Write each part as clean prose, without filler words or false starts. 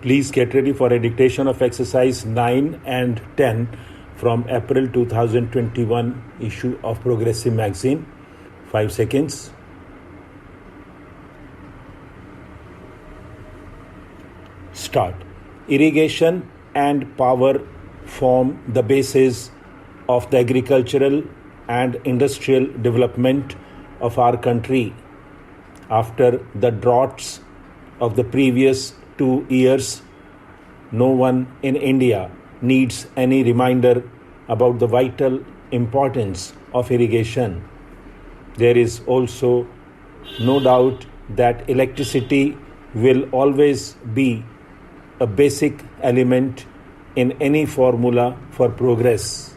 Please get ready for a dictation of exercise 9 and 10 from April 2021 issue of Progressive magazine. 5 seconds. Start. Irrigation and power form the basis of the agricultural and industrial development of our country. After the droughts of the previous 2 years, no one in India needs any reminder about the vital importance of irrigation. There is also no doubt that electricity will always be a basic element in any formula for progress.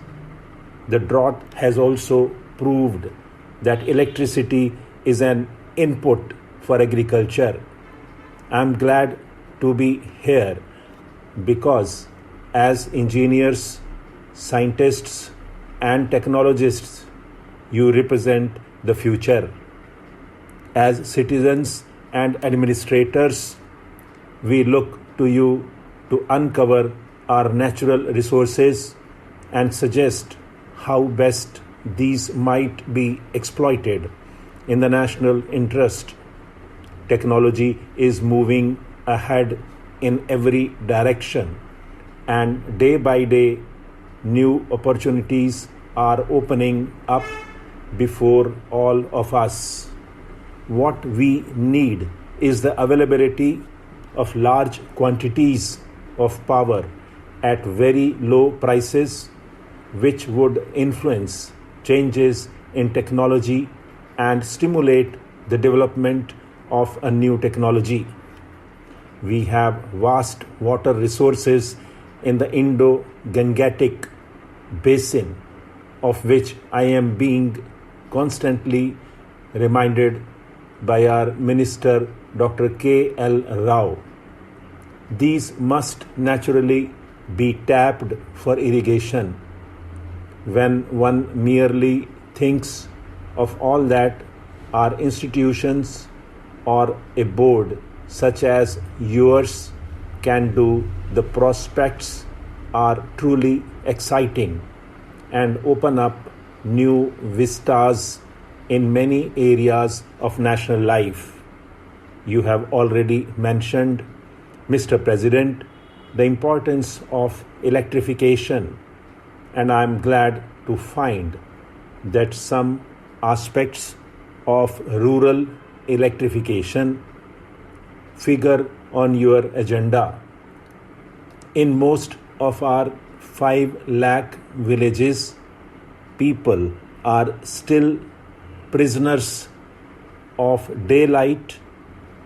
The drought has also proved that electricity is an input for agriculture. I am glad to be here because as engineers, scientists, and technologists, you represent the future. As citizens and administrators, we look to you to uncover our natural resources and suggest how best these might be exploited in the national interest. Technology is moving ahead in every direction, and day by day, new opportunities are opening up before all of us. What we need is the availability of large quantities of power at very low prices, which would influence changes in technology and stimulate the development of a new technology. We have vast water resources in the Indo-Gangetic basin, of which I am being constantly reminded by our Minister Dr. K.L. Rao. These must naturally be tapped for irrigation. When one merely thinks of all that our institutions or a board such as yours can do, the prospects are truly exciting and open up new vistas in many areas of national life. You have already mentioned, Mr. President, the importance of electrification, and I am glad to find that some aspects of rural electrification figure on your agenda. In most of our 5 lakh villages, people are still prisoners of daylight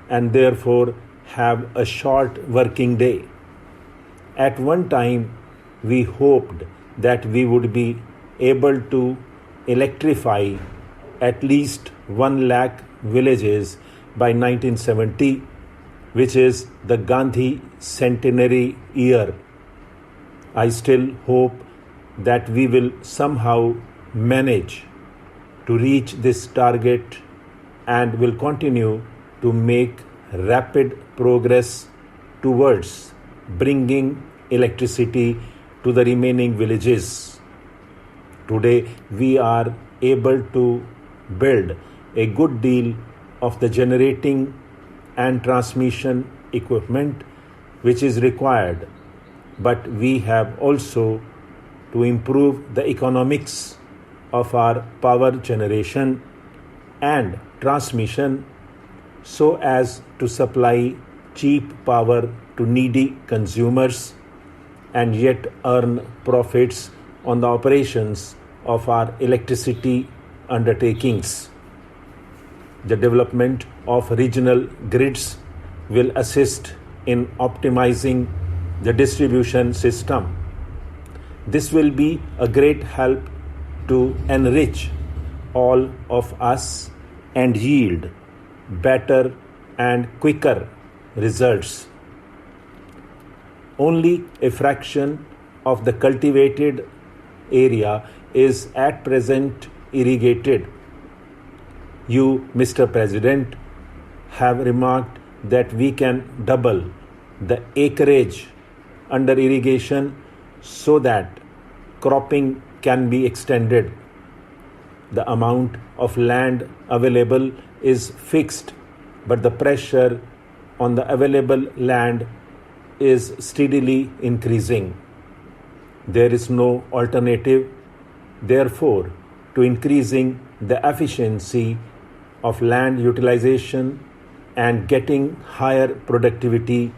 and therefore have a short working day. At one time, we hoped that we would be able to electrify at least 1 lakh villages by 1970, which is the Gandhi centenary year. I still hope that we will somehow manage to reach this target and will continue to make rapid progress towards bringing electricity to the remaining villages. Today, we are able to build a good deal of the generating and transmission equipment which is required, but we have also to improve the economics of our power generation and transmission so as to supply cheap power to needy consumers and yet earn profits on the operations of our electricity undertakings. The development of regional grids will assist in optimizing the distribution system. This will be a great help to enrich all of us and yield better and quicker results. Only a fraction of the cultivated area is at present irrigated. You, Mr. President, have remarked that we can double the acreage under irrigation so that cropping can be extended. The amount of land available is fixed, but the pressure on the available land is steadily increasing. There is no alternative, therefore, to increasing the efficiency of land utilization and getting higher productivity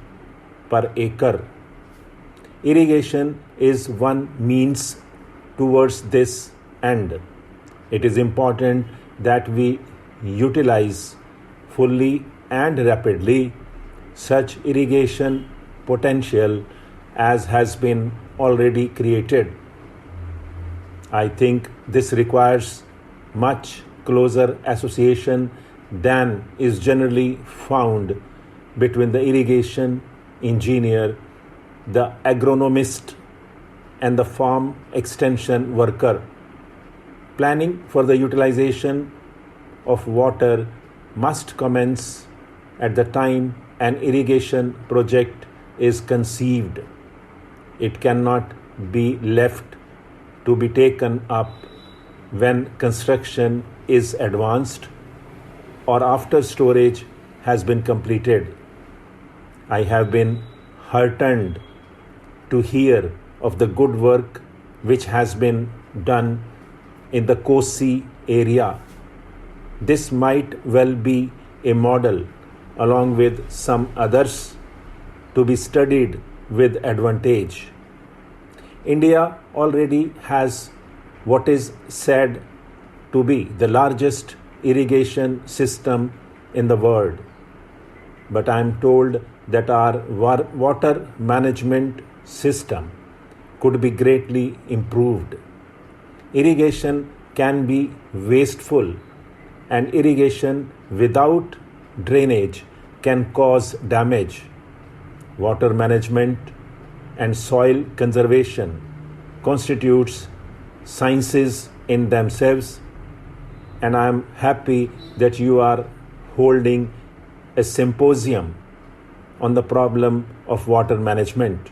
per acre. Irrigation is one means towards this end. It is important that we utilize fully and rapidly such irrigation potential as has been already created. I think this requires much closer association than is generally found between the irrigation engineer, the agronomist, and the farm extension worker. Planning for the utilization of water must commence at the time an irrigation project is conceived. It cannot be left to be taken up when construction is advanced or after storage has been completed. I have been heartened to hear of the good work which has been done in the Kosi area. This might well be a model along with some others to be studied with advantage. India already has what is said to be the largest irrigation system in the world. But I am told that our water management system could be greatly improved. Irrigation can be wasteful, and irrigation without drainage can cause damage. Water management and soil conservation constitutes sciences in themselves, and I am happy that you are holding a symposium on the problem of water management.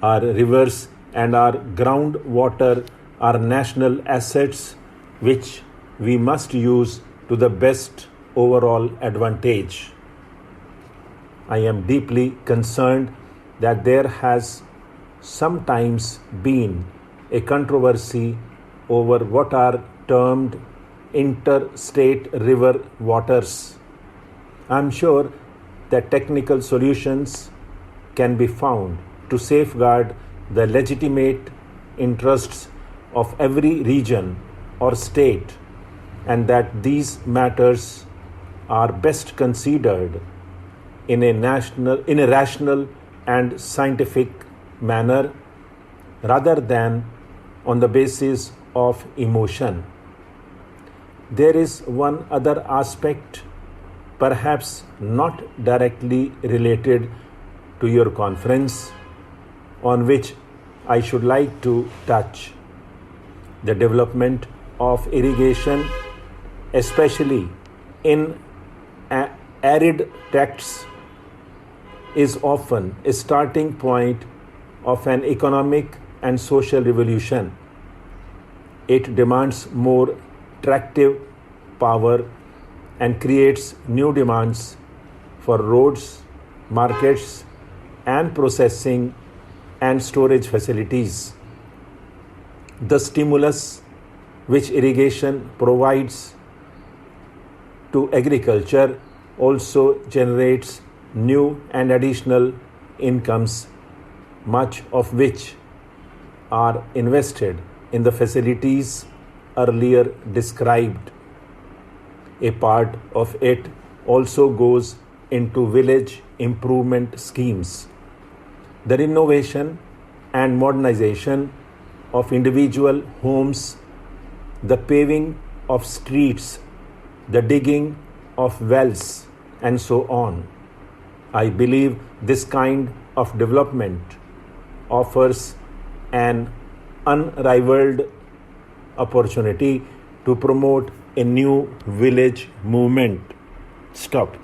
Our rivers and our groundwater are national assets which we must use to the best overall advantage. I am deeply concerned that there has sometimes been a controversy over what are termed interstate river waters. I am sure that technical solutions can be found to safeguard the legitimate interests of every region or state, and that these matters are best considered in a rational and scientific manner rather than on the basis of emotion. There is one other aspect, perhaps not directly related to your conference, on which I should like to touch. The development of irrigation, especially in arid tracts, is often a starting point of an economic and social revolution. It demands more tractive power and creates new demands for roads, markets, and processing and storage facilities. The stimulus which irrigation provides to agriculture also generates new and additional incomes, much of which are invested in the facilities earlier described. A part of it also goes into village improvement schemes. The renovation and modernization of individual homes, the paving of streets, the digging of wells, and so on. I believe this kind of development offers an unrivaled opportunity to promote a new village movement. Stop.